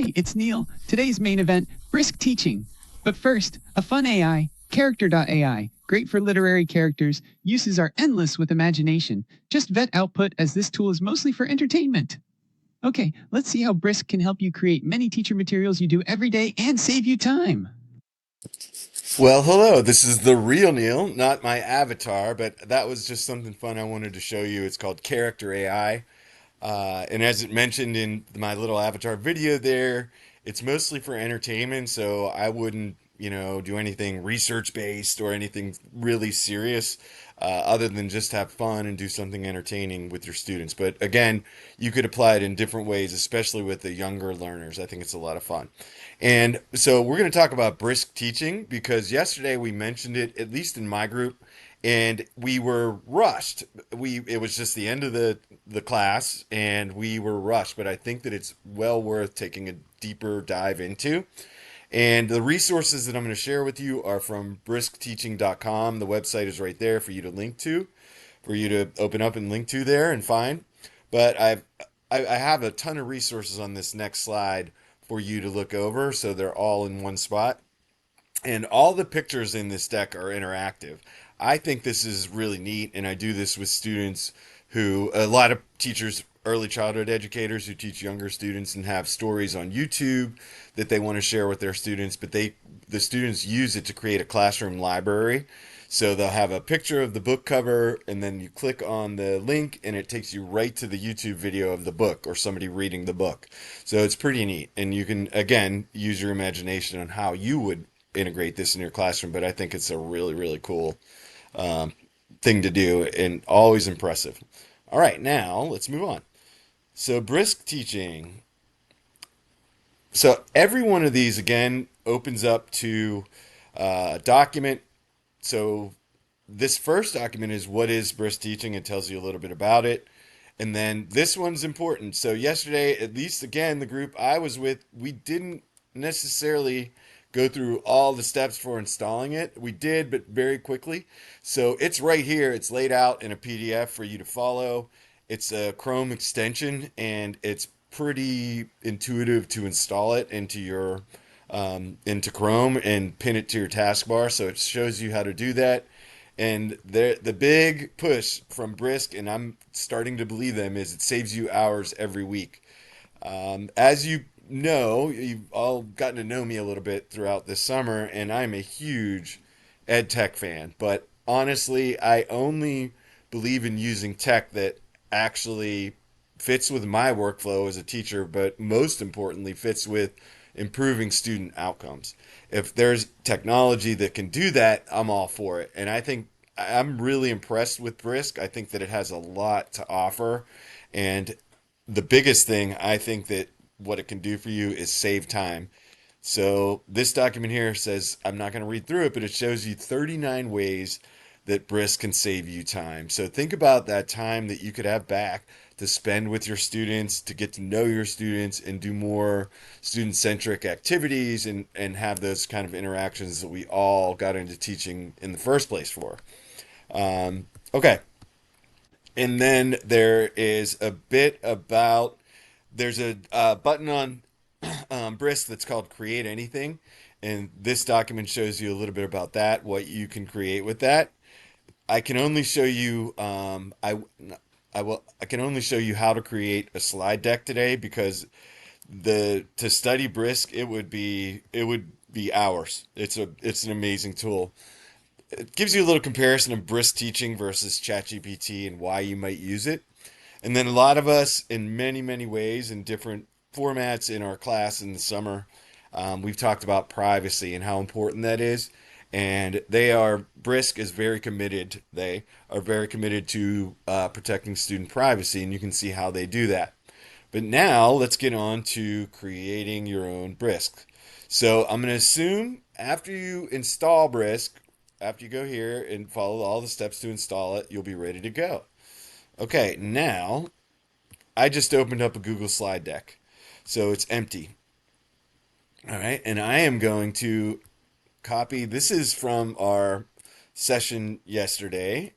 Hi, it's Neil. Today's main event, Brisk Teaching. But first, a fun AI, Character.ai. Great for literary characters. Uses are endless with imagination. Just vet output as this tool is mostly for entertainment. Okay, let's see how Brisk can help you create many teacher materials you do every day and save you time. Well, hello. This is the real Neil, not my avatar, but that was just something fun I wanted to show you. It's called Character AI. And as it mentioned in my little avatar video there, it's mostly for entertainment, so I wouldn't, do anything research based or anything really serious, other than just have fun and do something entertaining with your students. But again, you could apply it in different ways, especially with the younger learners. I think it's a lot of fun. And so we're going to talk about brisk teaching because yesterday we mentioned it, at least in my group, and we were rushed. It was just the end of the class and we were rushed, but I think that it's well worth taking a deeper dive into. And the resources that I'm going to share with you are from briskteaching.com. The website is right there for you to link to, for you to open up and link to there and find. But I have a ton of resources on this next slide for you to look over, so they're all in one spot. And all the pictures in this deck are interactive. I think this is really neat, and I do this with students who, a lot of teachers, early childhood educators who teach younger students and have stories on YouTube that they want to share with their students, but the students use it to create a classroom library. So they'll have a picture of the book cover, and then you click on the link, and it takes you right to the YouTube video of the book or somebody reading the book. So it's pretty neat, and you can, again, use your imagination on how you would integrate this in your classroom. But I think it's a really, really cool um, thing to do and always impressive. All right, now let's move on. So, brisk teaching. So, every one of these again opens up to a document. So, this first document is what is brisk teaching. It tells you a little bit about it. And then this one's important. So, yesterday, at least again, the group I was with, we didn't necessarily go through all the steps for installing it. We did, but very quickly. So it's right here. It's laid out in a PDF for you to follow. It's a Chrome extension, and it's pretty intuitive to install it into Chrome and pin it to your taskbar. So it shows you how to do that. And the big push from Brisk, and I'm starting to believe them, is it saves you hours every week. As you know, you've all gotten to know me a little bit throughout this summer, and I'm a huge ed tech fan. But honestly, I only believe in using tech that actually fits with my workflow as a teacher, but most importantly, fits with improving student outcomes. If there's technology that can do that, I'm all for it. And I think I'm really impressed with Brisk. I think that it has a lot to offer. And the biggest thing I think that what it can do for you is save time. So this document here says, I'm not going to read through it, but it shows you 39 ways that Brisk can save you time. So think about that time that you could have back to spend with your students, to get to know your students and do more student-centric activities and have those kind of interactions that we all got into teaching in the first place for. Okay. And then there is a bit about, there's a button on Brisk that's called Create Anything. And this document shows you a little bit about that, what you can create with that. I can only show you I can only show you how to create a slide deck today because the to study Brisk it would be hours. It's an amazing tool. It gives you a little comparison of Brisk teaching versus ChatGPT and why you might use it. And then a lot of us, in many, many ways, in different formats in our class in the summer, we've talked about privacy and how important that is. And Brisk is very committed. They are very committed to protecting student privacy, and you can see how they do that. But now let's get on to creating your own Brisk. So I'm going to assume after you install Brisk, after you go here and follow all the steps to install it, you'll be ready to go. Okay, now I just opened up a Google slide deck. So it's empty. All right, and I am going to copy. This is from our session yesterday,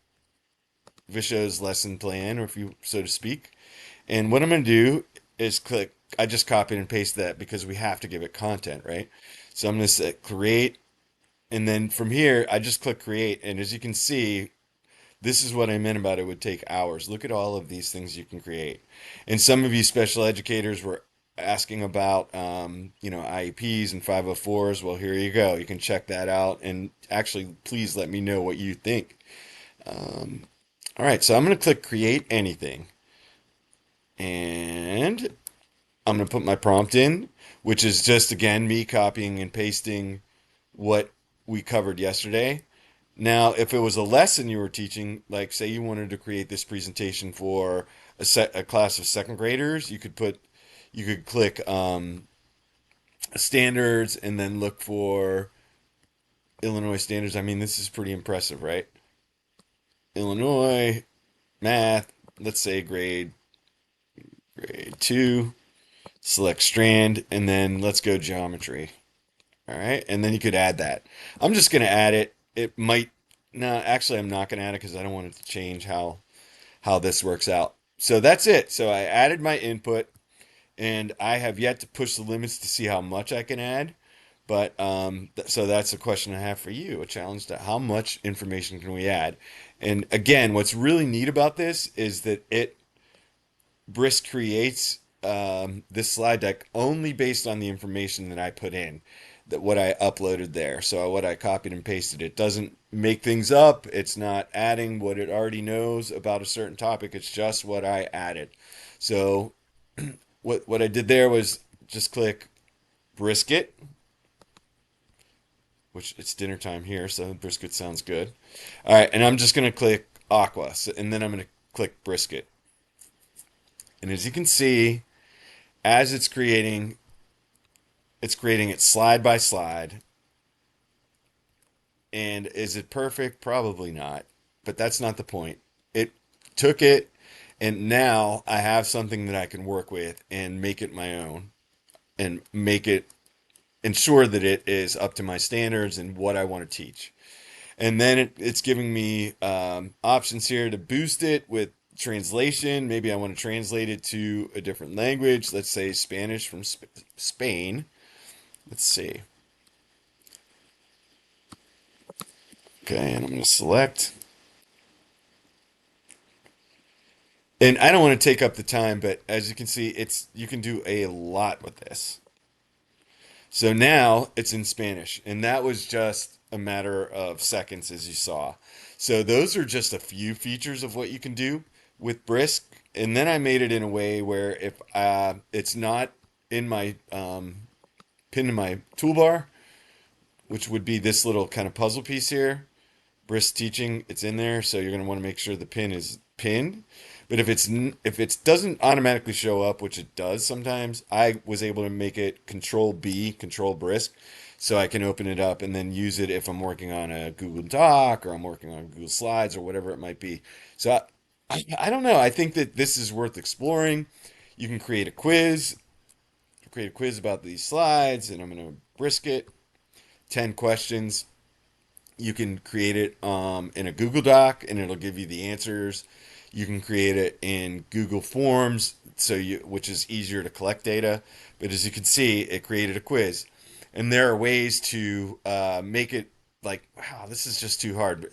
Visho's lesson plan, or if you so to speak. And what I'm going to do is click I just copied and pasted that because we have to give it content, right? So I'm going to say create, and then from here I just click create, and as you can see, this is what I meant about it would take hours. Look at all of these things you can create. And some of you special educators were asking about, IEPs and 504s. Well, here you go. You can check that out. And actually, please let me know what you think. All right, so I'm going to click create anything. And I'm going to put my prompt in, which is just, again, me copying and pasting what we covered yesterday. Now, if it was a lesson you were teaching, like say you wanted to create this presentation for a class of second graders, you could click standards and then look for Illinois standards. I mean, this is pretty impressive, right? Illinois math, let's say grade 2, select strand, and then let's go geometry. All right, and then you could add that. I'm just going to add it. It might, no, actually I'm not going to add it because I don't want it to change how this works out. So that's it. So I added my input, and I have yet to push the limits to see how much I can add. But so that's a question I have for you, a challenge to how much information can we add? And again, what's really neat about this is that Brisk creates this slide deck only based on the information that I put in, that what I uploaded there. So what I copied and pasted. It doesn't make things up. It's not adding what it already knows about a certain topic. It's just what I added. So what I did there was just click brisket, which it's dinner time here, so brisket sounds good. All right, and I'm just gonna click aqua, and then I'm gonna click brisket. And as you can see, as it's creating it slide by slide. And is it perfect? Probably not. But that's not the point. It took it, and now I have something that I can work with and make it my own and make it ensure that it is up to my standards and what I want to teach. And then it's giving me options here to boost it with translation. Maybe I want to translate it to a different language. Let's say Spanish from Spain. Let's see. Okay, and I'm going to select. And I don't want to take up the time, but as you can see, you can do a lot with this. So now it's in Spanish, and that was just a matter of seconds, as you saw. So those are just a few features of what you can do with Brisk. And then I made it in a way where if it's not in my pinned to my toolbar, which would be this little kind of puzzle piece here, Brisk Teaching, it's in there, so you're going to want to make sure the pin is pinned. But if it doesn't automatically show up, which it does sometimes, I was able to make it Control B, Control Brisk, so I can open it up and then use it if I'm working on a Google Doc or I'm working on Google Slides or whatever it might be. So I don't know. I think that this is worth exploring. You can create a quiz about these slides, and I'm going to brisk it. 10 questions. You can create it in a Google Doc, and it'll give you the answers. You can create it in Google Forms, which is easier to collect data. But as you can see, it created a quiz, and there are ways to make it like, wow, this is just too hard.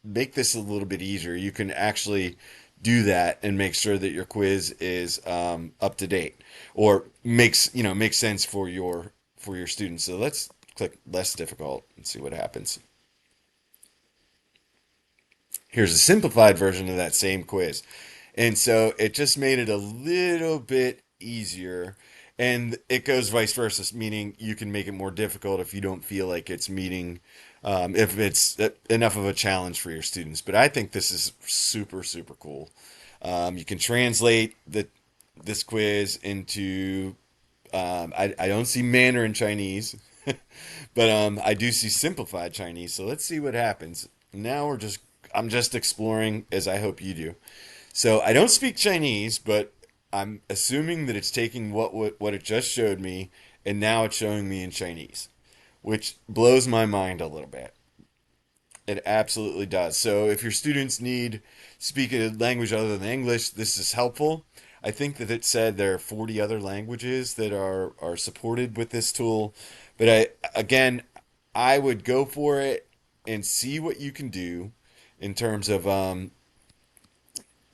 Make this a little bit easier. You can actually do that and make sure that your quiz is up to date or makes sense for your students. So let's click less difficult and see what happens. Here's a simplified version of that same quiz. And so it just made it a little bit easier. And it goes vice versa, meaning you can make it more difficult if you don't feel like it's meeting, if it's enough of a challenge for your students. But I think this is super, super cool. You can translate this quiz into, I don't see Mandarin Chinese, but I do see simplified Chinese. So let's see what happens. Now I'm just exploring, as I hope you do. So I don't speak Chinese, but I'm assuming that it's taking what it just showed me, and now it's showing me in Chinese, which blows my mind a little bit. It absolutely does. So if your students need speak a language other than English, this is helpful. I think that it said there are 40 other languages that are supported with this tool. But again, I would go for it and see what you can do in terms of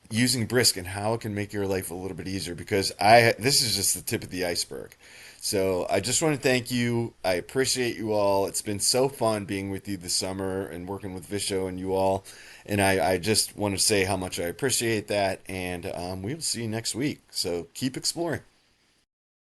using Brisk and how it can make your life a little bit easier, because I this is just the tip of the iceberg. So I just want to thank you. I appreciate you all. It's been so fun being with you this summer and working with Visho and you all. And I just want to say how much I appreciate that. And we will see you next week. So keep exploring.